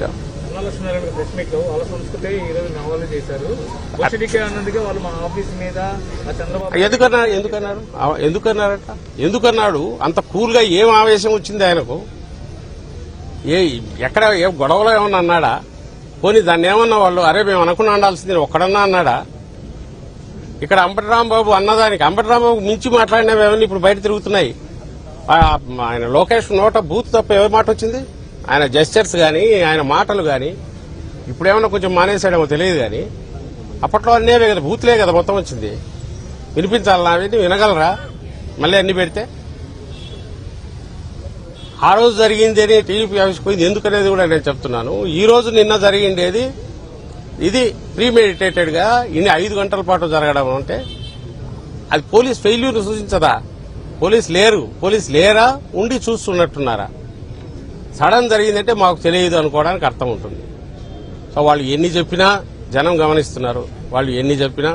వచ్చాం. ఎందుకన్నాడు అంత కూల్ గా? ఏం ఆవేశం వచ్చింది ఆయనకు? ఎక్కడ ఏ గొడవలో ఏమన్నా అన్నాడా? పోనీ దాన్ని ఏమన్నా వాళ్ళు అరే మేము అనుకున్నా ఉండాల్సింది ఒక్కడన్నా అన్నాడా? ఇక్కడ అంబటి రాంబాబు అన్నదానికి అంబటి రాంబాబు మించి మాట్లాడినవేమన్నా ఇప్పుడు బయట తిరుగుతున్నాయి. ఆయన లోకేష్ నోట బూత్ తప్ప ఏ మాట వచ్చింది? ఆయన జెస్చర్స్ గాని ఆయన మాటలు గాని ఇప్పుడేమన్నా కొంచెం మానేసాడేమో తెలియదు గాని అప్పట్లో అన్నేవే కదా, బూత్లే కదా మొత్తం వచ్చింది. వినిపించాలన్నా వినగలరా మళ్ళీ అన్ని పెడితే? ఆ రోజు జరిగింది టీడీపీ ఆఫీస్కి పోయింది ఎందుకనేది కూడా నేను చెప్తున్నాను. ఈ రోజు నిన్న జరిగిండేది ఇది ప్రీమెడిటేటెడ్ గా ఇన్ని 5 గంటల పాటు జరగడం అంటే అది పోలీస్ ఫెయిల్యూర్ సూచించదా? పోలీస్ లేరా? ఉండి చూస్తున్నట్టున్నారా? సడన్ జరిగిందంటే మాకు తెలియదు అనుకోవడానికి అర్థం ఉంటుంది. సో వాళ్ళు ఎన్ని చెప్పినా జనం గమనిస్తున్నారు. వాళ్ళు ఎన్ని చెప్పినా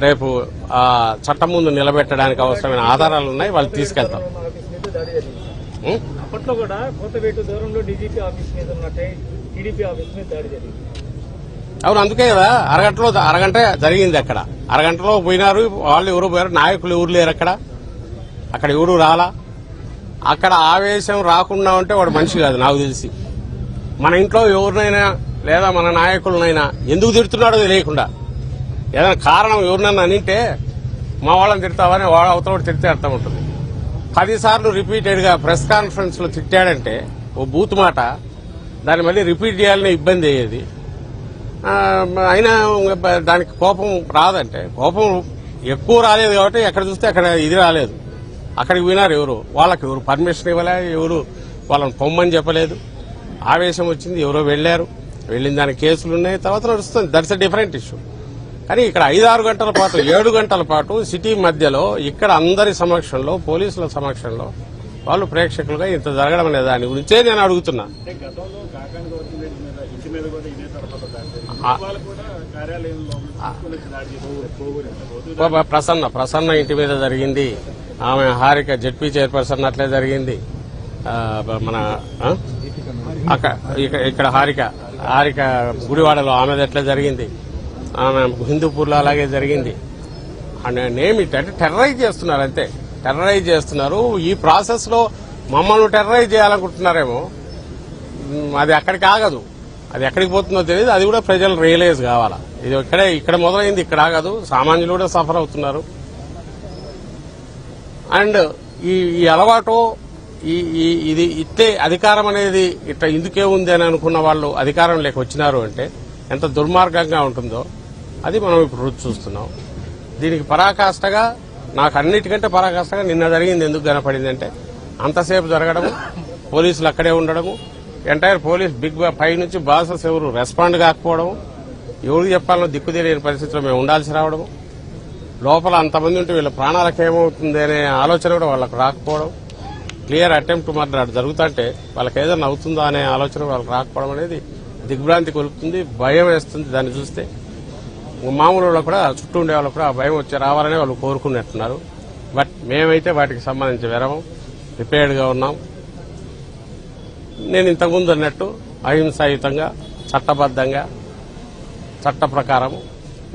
రేపు ఆ చట్టం ముందు నిలబెట్టడానికి అవసరమైన ఆధారాలు ఉన్నాయి, వాళ్ళు తీసుకెళ్తాం. అప్పట్లో కూడా కోతవేటు దూరంలో డీజీపీ ఆఫీస్ మీద ఉన్నట్టే టీడీపీ ఆఫీస్ మీద దాడి జరిగింది. అవును, అందుకే కదా అరగంట జరిగింది. అక్కడ అరగంటలో పోయినారు వాళ్ళు. ఎవరు పోయారు? నాయకులు ఎవరు లేరు అక్కడ ఎవరు రాలా. అక్కడ ఆవేశం రాకుండా ఉంటే వాడు మనిషి కాదు నాకు తెలిసి. మన ఇంట్లో ఎవరినైనా లేదా మన నాయకులనైనా ఎందుకు తిడుతున్నాడో తెలియకుండా ఏదైనా కారణం ఎవరినైనా అనింటే మా వాళ్ళని తిడతావని వాడు అవతల తిడితే అర్థం ఉంటుంది. 10 సార్లు రిపీటెడ్ గా ప్రెస్ కాన్ఫరెన్స్ లో తిట్టాడంటే ఓ బూత్ మాట, దాన్ని మళ్ళీ రిపీట్ చేయాలనే ఇబ్బంది అయ్యేది. అయినా దానికి కోపం రాదంటే కోపం ఎక్కువ రాలేదు కాబట్టి ఎక్కడ చూస్తే అక్కడ ఇది రాలేదు. అక్కడికి వినారు ఎవరు, వాళ్ళకి ఎవరు పర్మిషన్ ఇవ్వలే, ఎవరు వాళ్ళని పొమ్మని చెప్పలేదు. ఆవేశం వచ్చింది, ఎవరో వెళ్లారు, వెళ్లిన దానికి కేసులున్నాయి, తర్వాత నడుస్తుంది. That's a different issue. కానీ ఇక్కడ 5-6 గంటల పాటు 7 గంటల పాటు సిటీ మధ్యలో ఇక్కడ అందరి సమక్షంలో పోలీసుల సమక్షంలో వాళ్ళు ప్రేక్షకులుగా ఇంత జరగడం అనే దాని గురించే నేను అడుగుతున్నా. ప్రసన్న ఇంటి మీద జరిగింది. ఆమె హారిక జెడ్పీ చైర్పర్సన్ అట్లే జరిగింది. మన ఇక్కడ హారిక గుడివాడలో ఆమెది ఎట్లా జరిగింది, ఆమె హిందూపూర్లో అలాగే జరిగింది. అండ్ ఏమిటంటే టెర్రరైజ్ చేస్తున్నారు, అంతే టెర్రరైజ్ చేస్తున్నారు. ఈ ప్రాసెస్ లో మమ్మల్ని టెర్రరైజ్ చేయాలనుకుంటున్నారేమో. అది అక్కడికి ఆగదు, అది ఎక్కడికి పోతుందో తెలియదు. అది కూడా ప్రజలు రియలైజ్ కావాలా. ఇది ఇక్కడ మొదలైంది, ఇక్కడ ఆగదు. సామాన్యులు కూడా సఫర్ అవుతున్నారు. అండ్ ఈ అలవాటు ఇది ఇట్లే అధికారం అనేది ఇట్లా ఇందుకే ఉంది అని అనుకున్న వాళ్ళు అధికారం లేక వచ్చినారు అంటే ఎంత దుర్మార్గంగా ఉంటుందో అది మనం ఇప్పుడు రుచి చూస్తున్నాం. దీనికి పరాకాష్ఠగా నాకు అన్నిటికంటే పరాకాష్ఠగా నిన్న జరిగింది ఎందుకు కనపడిందంటే అంతసేపు జరగడము, పోలీసులు అక్కడే ఉండడము, ఎంటైర్ పోలీస్ పై నుంచి బాసెస్ ఎవరు రెస్పాండ్ కాకపోవడము, ఎవరికి చెప్పాలనో దిక్కు తెలియని పరిస్థితిలో మేము ఉండాల్సి రావడము, లోపల అంతమంది ఉంటే వీళ్ళ ప్రాణాలకు ఏమవుతుంది అనే ఆలోచన కూడా వాళ్ళకు రాకపోవడం, క్లియర్ అటెంప్ట్ మర్డర్ జరుగుతుంటే వాళ్ళకి ఏదైనా అవుతుందా అనే ఆలోచన వాళ్ళకి రాకపోవడం అనేది దిగ్భ్రాంతి కొలుపుతుంది, భయం వేస్తుంది. దాన్ని చూస్తే మామూలు వాళ్ళు కూడా చుట్టూ ఉండే వాళ్ళు కూడా ఆ భయం వచ్చి రావాలని వాళ్ళు కోరుకున్నట్టున్నారు. బట్ మేమైతే వాటికి సంబంధించి విరమం ప్రిపేర్డ్గా ఉన్నాం. నేను ఇంతకుముందు అన్నట్టు అహింసాయుతంగా చట్టబద్దంగా చట్ట ప్రకారం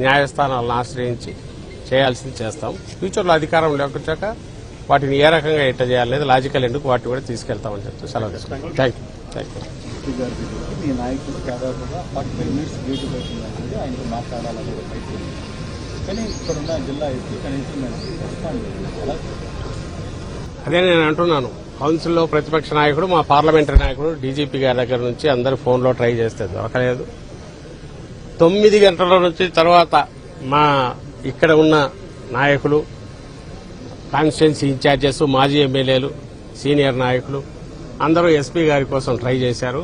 న్యాయస్థానాలను ఆశ్రయించి చేయాల్సింది చేస్తాం. ఫ్యూచర్లో అధికారం లేకొచ్చాక వాటిని ఏ రకంగా ఎట్ట చేయాలనేది లాజికల్ ఎందుకు వాటిని కూడా తీసుకెళ్తామని చెప్తూ సెలవు తీసుకుంటాం. థ్యాంక్ అదే నేను అంటున్నాను. కౌన్సిల్లో ప్రతిపక్ష నాయకుడు, మా పార్లమెంటరీ నాయకుడు డీజీపీ గారి దగ్గర నుంచి అందరు ఫోన్లో ట్రై చేస్తే దొరకలేదు. 9 గంటల నుంచి తర్వాత మా ఇక్కడ ఉన్న నాయకులు, కాన్స్టిట్యున్సీ ఇన్ఛార్జెస్, మాజీ ఎమ్మెల్యేలు, సీనియర్ నాయకులు అందరూ ఎస్పీ గారి కోసం ట్రై చేశారు.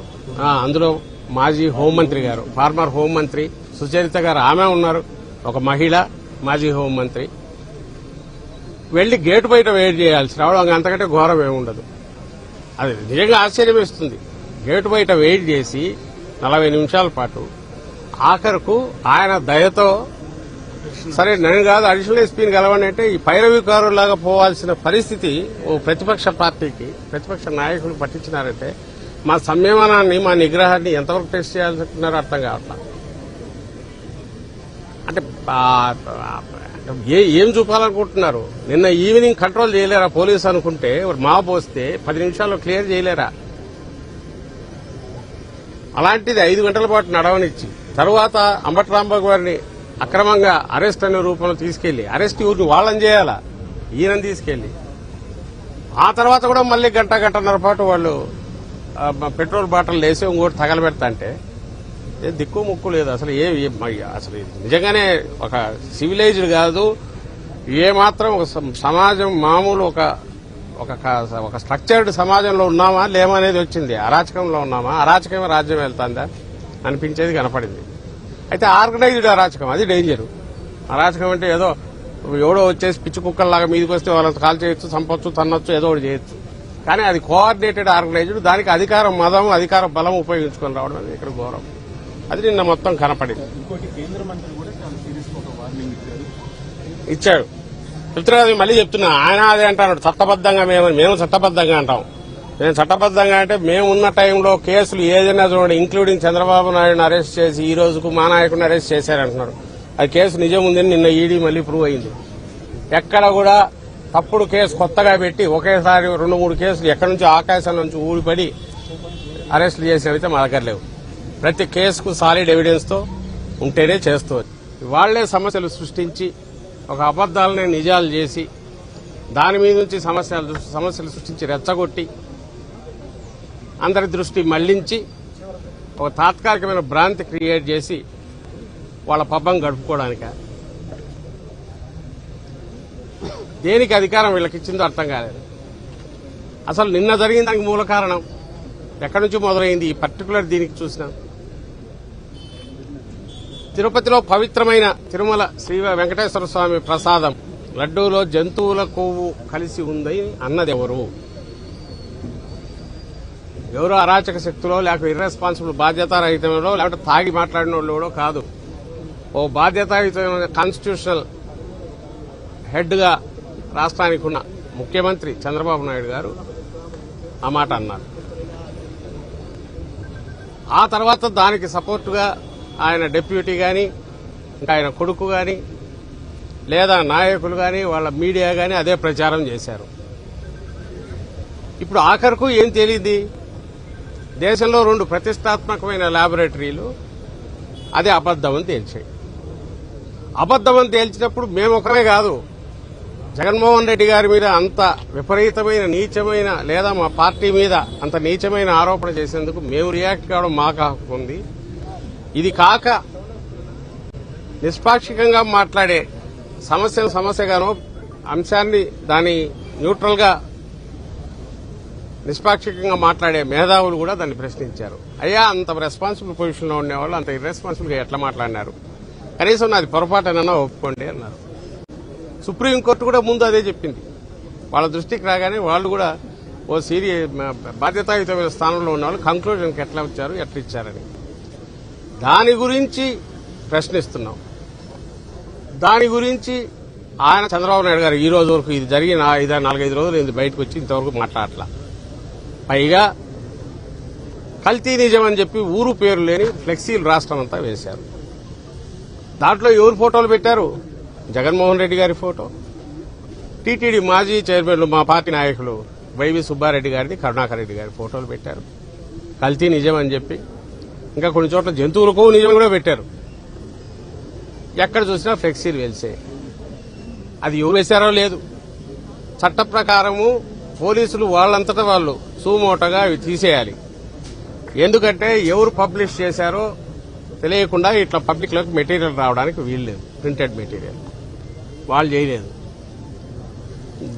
అందులో మాజీ హోంమంత్రి గారు, ఫార్మర్ హోంమంత్రి సుచరిత గారు, ఆమె ఉన్నారు, ఒక మహిళ మాజీ హోంమంత్రి. వెళ్లి గేటు బయట వెయిట్ చేయాల్సి రావడం అంతకంటే ఘోరం ఏముండదు. అది నిజంగా ఆశ్చర్యం వేస్తుంది. గేటు బయట వెయిట్ చేసి 40 నిమిషాల పాటు ఆఖరుకు ఆయన దయతో సరే నేను కాదు అడిషనల్ ఎస్పీని కలవండి అంటే ఈ పైరవీకారులాగా పోవాల్సిన పరిస్థితి ఓ ప్రతిపక్ష పార్టీకి, ప్రతిపక్ష నాయకులు పట్టించినారంటే మా సంయమనాన్ని, మా నిగ్రహాన్ని ఎంతవరకు టెస్ట్ చేయాలనుకుంటున్నారో అర్థం కావట్లా. అంటే ఏం చూపాలనుకుంటున్నారు? నిన్న ఈవినింగ్ కంట్రోల్ చేయలేరా పోలీసు అనుకుంటే, మాబ్ వస్తే 10 నిమిషాల్లో క్లియర్ చేయలేరా? అలాంటిది 5 గంటల పాటు నడవనిచ్చి తరువాత అంబటి రాంబాబు గారిని అక్రమంగా అరెస్ట్ అనే రూపంలో తీసుకెళ్లి, అరెస్ట్ ఊరిని వాళ్ళని చేయాలా, ఈయనని తీసుకెళ్లి ఆ తర్వాత కూడా మళ్ళీ గంటన్నర పాటు వాళ్ళు పెట్రోల్ బాటిల్ వేసి ఇంకోటి తగలబెడతా అంటే దిక్కు ముక్కు లేదు. అసలు అసలు నిజంగానే ఒక సివిలైజ్డ్ కాదు. ఏమాత్రం ఒక సమాజం మామూలు ఒక స్ట్రక్చర్డ్ సమాజంలో ఉన్నామా లేమనేది వచ్చింది. అరాచకంలో ఉన్నామా, అరాచకమే రాజ్యం వెళ్తాందా అనిపించేది కనపడింది. అయితే ఆర్గనైజ్డ్ అరాచకం, అది డేంజర్. అరాచకం అంటే ఏదో ఎవడో వచ్చేసి పిచ్చి కుక్కల్లాగా మీదకి వస్తే వాళ్ళని కాల్ చేయొచ్చు, చంపొచ్చు, తన్నొచ్చు, ఏదో ఒకటి చేయొచ్చు. కానీ అది కోఆర్డినేటెడ్ ఆర్గనైజ్డ్, దానికి అధికార బలం ఉపయోగించుకొని రావడం అనేది ఇక్కడ ఘోరం. అది నిన్న మొత్తం కనపడింది. ఇంకోటి కేంద్ర మంత్రి కూడా చాలా సీరియస్ ఒక వార్నింగ్ ఇచ్చాడు. చెప్తున్నా, మళ్ళీ చెప్తున్నా, ఆయన అదే అంటాడు చట్టబద్దంగా. మేము చట్టబద్దంగా అంటాం. మేము చట్టబద్దంగా అంటే మేము ఉన్న టైంలో కేసులు ఏదైనా చూడండి, ఇంక్లూడింగ్ చంద్రబాబు నాయుడుని అరెస్ట్ చేసి ఈ రోజుకు మా నాయకుడిని అరెస్ట్ చేశారంటున్నారు. అది కేసు నిజం ఉందని నిన్న ఈడీ మళ్ళీ ప్రూవ్ అయింది. ఎక్కడ కూడా తప్పుడు కేసు కొత్తగా పెట్టి ఒకేసారి 2-3 కేసులు ఎక్కడి నుంచి ఆకాశం నుంచి ఊడిపడి అరెస్టులు చేసేవైతే మా దగ్గర లేవు. ప్రతి కేసుకు సాలిడ్ ఎవిడెన్స్ తో ఉంటేనే చేస్తూ వాళ్లే సమస్యలు సృష్టించి ఒక అబద్దాలని నిజాలు చేసి దాని మీద నుంచి సమస్యలు సృష్టించి రెచ్చగొట్టి అందరి దృష్టి మళ్లించి ఒక తాత్కాలికమైన భ్రాంతి క్రియేట్ చేసి వాళ్ళ పబ్బం గడుపుకోవడానిక దేనికి అధికారం వీళ్ళకి ఇచ్చిందో అర్థం కాలేదు. అసలు నిన్న జరిగిన దానికి మూల కారణం ఎక్కడి నుంచి మొదలైంది ఈ పర్టికులర్ దీనికి చూసినా తిరుపతిలో పవిత్రమైన తిరుమల శ్రీ వెంకటేశ్వర స్వామి ప్రసాదం లడ్డూలో జంతువుల కొవ్వు కలిసి ఉందని అన్నది ఎవరు అరాచక శక్తులో లేకపోతే ఇర్రెస్పాన్సిబుల్ బాధ్యతారహితంలో లేకపోతే తాగి మాట్లాడిన వాళ్ళు కాదు. ఓ బాధ్యతాయుతమైన కాన్స్టిట్యూషనల్ హెడ్ గా రాష్ట్రానికి ఉన్న ముఖ్యమంత్రి చంద్రబాబు నాయుడు గారు ఆ మాట అన్నారు. ఆ తర్వాత దానికి సపోర్టుగా ఆయన డిప్యూటీ గాని ఇంకా ఆయన కొడుకు గాని లేదా నాయకులు గాని వాళ్ళ మీడియా గాని అదే ప్రచారం చేశారు. ఇప్పుడు ఆఖరుకు ఏం తెలియదు, దేశంలో 2 ప్రతిష్టాత్మకమైన ల్యాబొరేటరీలు అదే అబద్దమని తేల్చాయి. అబద్దమని తేల్చినప్పుడు మేము ఒకరే కాదు, జగన్మోహన్ రెడ్డి గారి మీద అంత విపరీతమైన నీచమైన లేదా మా పార్టీ మీద అంత నీచమైన ఆరోపణ చేసేందుకు మేము రియాక్ట్ కావడం మాకు హక్కు ఉంది. ఇది కాక నిష్పాక్షికంగా మాట్లాడే సమస్యగానో అంశాన్ని దాని న్యూట్రల్ గా నిష్పాక్షికంగా మాట్లాడే మేధావులు కూడా దాన్ని ప్రశ్నించారు. అయ్యా, అంత రెస్పాన్సిబుల్ పొజిషన్ లో ఉండేవాళ్ళు అంత ఇర్రెస్పాన్సిబుల్ గా ఎట్లా మాట్లాడినారు, కనీసం నాది పొరపాటునైనా ఒప్పుకోండి అన్నారు. సుప్రీంకోర్టు కూడా ముందు అదే చెప్పింది. వాళ్ళ దృష్టికి రాగానే వాళ్ళు కూడా ఓ బాధ్యతాయుతమైన స్థానంలో ఉన్న వాళ్ళు కంక్లూజన్కి ఎట్లా వచ్చారు, ఎట్లా ఇచ్చారని దాని గురించి ప్రశ్నిస్తున్నాం. దాని గురించి ఆయన చంద్రబాబు నాయుడు గారు ఈ రోజు వరకు ఇది జరిగిన 4-5 రోజులు ఇది బయటకు వచ్చి ఇంతవరకు మాట్లాడలా. పైగా కల్తీ నిజం అని చెప్పి ఊరు పేరు లేని ఫ్లెక్సీలు రాష్ట్రం అంతా వేశారు. దాంట్లో ఎవరు ఫోటోలు పెట్టారు? జగన్మోహన్ రెడ్డి గారి ఫోటో, టీటీడీ మాజీ చైర్మన్లు మా పార్టీ నాయకులు వైవి సుబ్బారెడ్డి గారిది, కరుణాకర్ రెడ్డి గారి ఫోటోలు పెట్టారు కల్తీ నిజం అని చెప్పి. ఇంకా కొన్ని చోట్ల జంతువులకు నిజం కూడా పెట్టారు. ఎక్కడ చూసినా ఫ్లెక్సీలు వెలిసే. అది ఎవరు వేశారో లేదు. చట్ట ప్రకారము పోలీసులు వాళ్ళంతటా వాళ్ళు సుమోటోగా అవి తీసేయాలి. ఎందుకంటే ఎవరు పబ్లిష్ చేశారో తెలియకుండా ఇట్లా పబ్లిక్ లోకి మెటీరియల్ రావడానికి వీల్లేదు. ప్రింటెడ్ మెటీరియల్ వాళ్ళు చేయలేదు.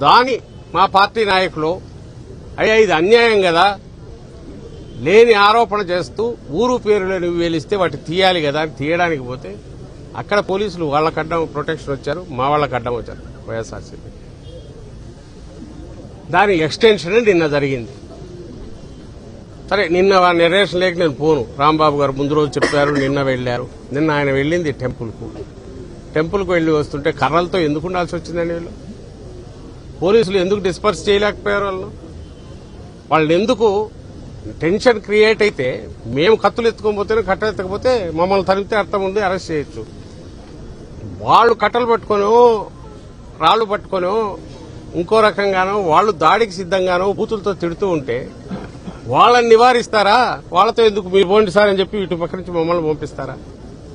దాని మా పార్టీ నాయకులు అయ్యా ఇది అన్యాయం కదా, లేని ఆరోపణ చేస్తూ ఊరు పేరులో నువ్వు వేలిస్తే వాటి తీయాలి కదా అని తీయడానికి పోతే అక్కడ పోలీసులు వాళ్ళకి అడ్డం ప్రొటెక్షన్ వచ్చారు, మా వాళ్ళకి అడ్డం వచ్చారు వైఎస్ఆర్సీపీ. దాని ఎక్స్టెన్షన్ నిన్న జరిగింది. సరే, నిన్న నిర్ణయం లేక నేను పోను. రాంబాబు గారు ముందు రోజు చెప్పారు, నిన్న వెళ్లారు. నిన్న ఆయన వెళ్ళింది టెంపుల్కు వెళ్లి వస్తుంటే కర్రలతో ఎందుకు ఉండాల్సి వచ్చిందండి వీళ్ళు? పోలీసులు ఎందుకు డిస్పర్స్ చేయలేకపోయారు? వాళ్ళని ఎందుకు టెన్షన్ క్రియేట్ అయితే మేము కత్తులు ఎత్తుకోకపోతే కట్టలు ఎత్తకపోతే మమ్మల్ని తరిమితే అర్థం ఉంది, అరెస్ట్ చేయొచ్చు. వాళ్ళు కట్టలు పట్టుకొనో రాళ్లు పట్టుకొనో ఇంకో రకంగానో వాళ్ళు దాడికి సిద్ధంగానో బూతులతో తిడుతూ ఉంటే వాళ్ళని నివారిస్తారా? వాళ్ళతో ఎందుకు మీరు పోండి సార్ అని చెప్పి ఇటు పక్క నుంచి మమ్మల్ని పంపిస్తారా?